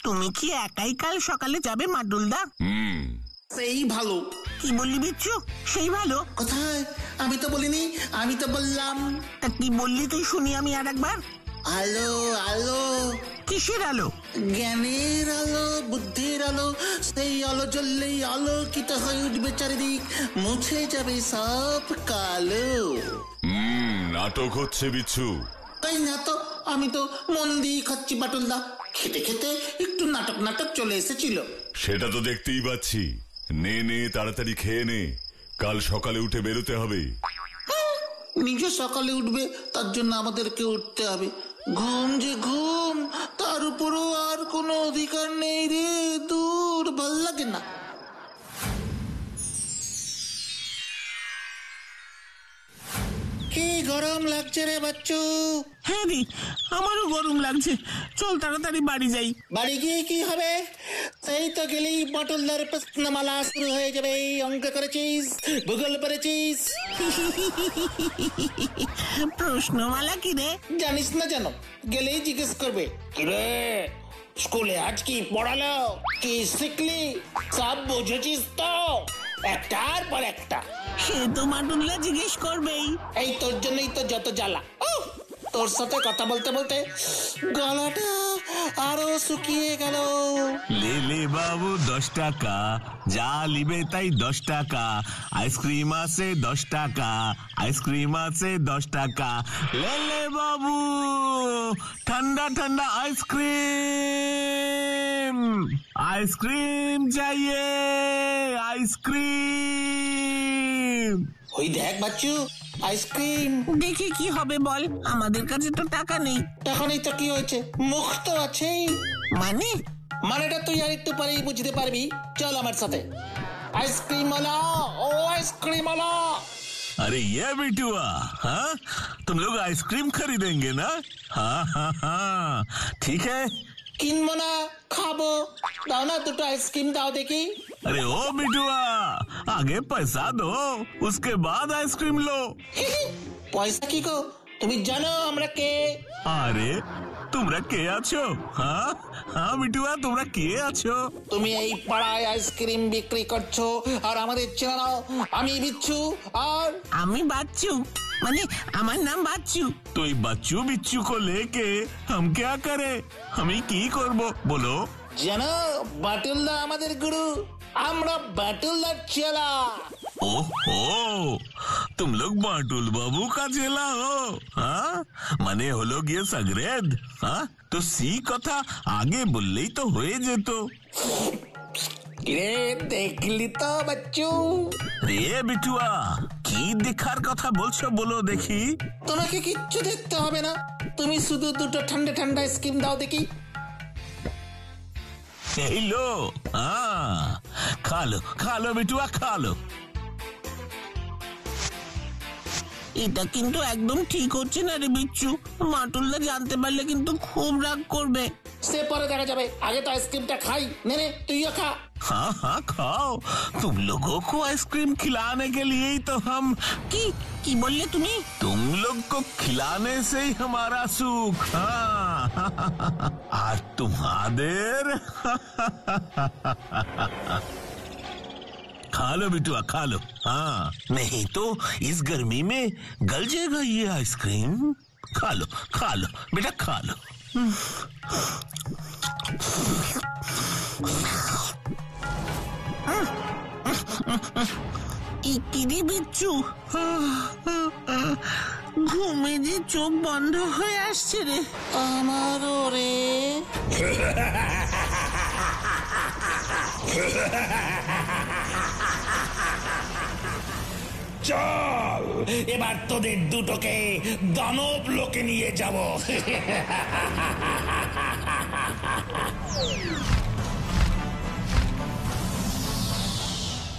তুমি কি একাই কাল সকালে যাবে মাটুলদা? সেই ভালো। কি বললি বিচ্ছু? সেই ভালো কোথায়? আমি তো বলিনি, আমি তো বললাম। তা কি বললি তুই শুনি আমি আর একবার। আলো আলো। কিসের আলো? জ্ঞানের আলো, বুদ্ধির আলো। সেই আলো জ্বললেই আলোকিত হয়ে উঠবে চারিদিক, মুছে যাবে সব কালো। নাটক হচ্ছে বিচ্ছু। তাই না তো, আমি তো মন দিয়ে খাচ্ছি বাটুলদা। খেতে খেতে একটু নাটক নাটক চলে এসেছিল। সেটা তো দেখতেই পাচ্ছি। নে নে, তাড়াতাড়ি খেয়ে নে, কাল সকালে উঠে বেরোতে হবে। নিজে সকালে উঠবে, তার জন্য আমাদেরকে উঠতে হবে। ঘুম যে ঘুম, তার উপরও আর কোনো অধিকার নেই রে। দূর, ভাল লাগে না। কি গরম লাগছে রে বাচ্চু। হ্যাঁ রে, আমারও গরম লাগছে। চল তাড়াতাড়ি বাড়ি যাই। বাড়ি গিয়ে কি হবে? সেই তো গেলেই বাটুলদার প্রশ্নমালা শুরু হয়ে যাবে। অঙ্ক করেছিস, ভূগোল পড়েছিস। প্রশ্নমালা কি রে? জানিস না জানো, গেলেই জিজ্ঞেস করবে, কিরে স্কুলে আজ কি পড়ালো, কি শিখলি, সব বুঝেছিস তো? একটার পর একটা। সে তো মাটুলদা জিজ্ঞেস করবেই। এই তোর জন্যই তো যত জ্বালা। তোর সাথে কথা বলতে বলতে গলাটা আরো শুকিয়ে গেল। লে লে বাবু 10 টাকা, যা লিবে তাই 10 টাকা। আইসক্রিম আছে 10 টাকা, আইসক্রিম আছে 10 টাকা। লে লে বাবু, ঠান্ডা ঠান্ডা আইসক্রিম, আইসক্রিম চাইয়ে, আইসক্রিম। ওই দেখ বাচ্চু, আইসক্রিম। দেখি কি হবে বল, আমাদের কাছে তো টাকা নেই। টাকা নেই তো কি হয়েছে, মুখ তো আছেই। মানে? মানেটা তুই আর একটু পরেই বুঝতে পারবি। চল আমার সাথে। आइसक्रीम वाला, ओ आइसक्रीम वाला। अरे ये बिटुआ, हाँ तुम लोग आइसक्रीम खरीदेंगे ना? हाँ हाँ हाँ ठीक है। किनबो ना, खाबो। दाओ ना दुটো आइसक्रीम दाओ देखी। अरे ओ बिटुआ, आगे पैसा दो, उसके बाद आइसक्रीम लो। पैसा की को তুমি জানো আমরা কে? আরে তোমরা কে আছো? হ্যাঁ হ্যাঁ বিটুয়া, তোমরা কে আছো? তুমি এই পাড়ায় আইসক্রিম বিক্রি করছো আর আমাদের চেনা নাও। আমি বিচ্ছু আর আমি বাচ্চু, মানে আমার নাম বাচ্চু। तो बच्चू बिच्चू को लेके हम क्या करे? हम কি করব বলো? জানো বাটুলদা আমাদের গুরু, আমরা বাটুলদার চেলা। ओहो, तुम लोग बाटुल बाबू का चेला हो? हाँ মানে হলো গিয়ে সাগরেদ। हाँ তো সি কথা আগে বললেই তো হয়ে যেত। রে দেখলি তো বাচ্চু। রে বিটুয়া, কি দেখার কথা বলছো বলো দেখি। তোমাকে কিচ্ছু দেখতে হবে না, তুমি শুধু দুটো ঠান্ডা ঠান্ডা আইসক্রিম দাও দেখি। এই লো, খা লো বিটুয়া, খা লো। এটা কিন্তু একদম ঠিক হচ্ছে না রে বিচ্ছু। মাটুলদা জানতে পারলে কিন্তু খুব রাগ করবে। সে পরে দেখা যাবে, আগে তো আইসক্রিমটা খাই। নে নে তুইও খা। हाँ हाँ खाओ, तुम लोगों को आइसक्रीम खिलाने के लिए ही तो हम। কি বললে তুমি? तुम लोग को खिलाने से ही हमारा सुख। हाँ आज तुम्हारे खा लो बिटुआ, खा लो। हाँ नहीं तो इस गर्मी में गल जाएगा ये आइसक्रीम। खा लो बेटा, खा लो। ইকিরি বিচ্ছু, ঘুমে যে চোখ বন্ধ হয়ে আসছে রে। আমারও রে। চল এবার তোদের দুটোকে দানব লোকে নিয়ে যাব।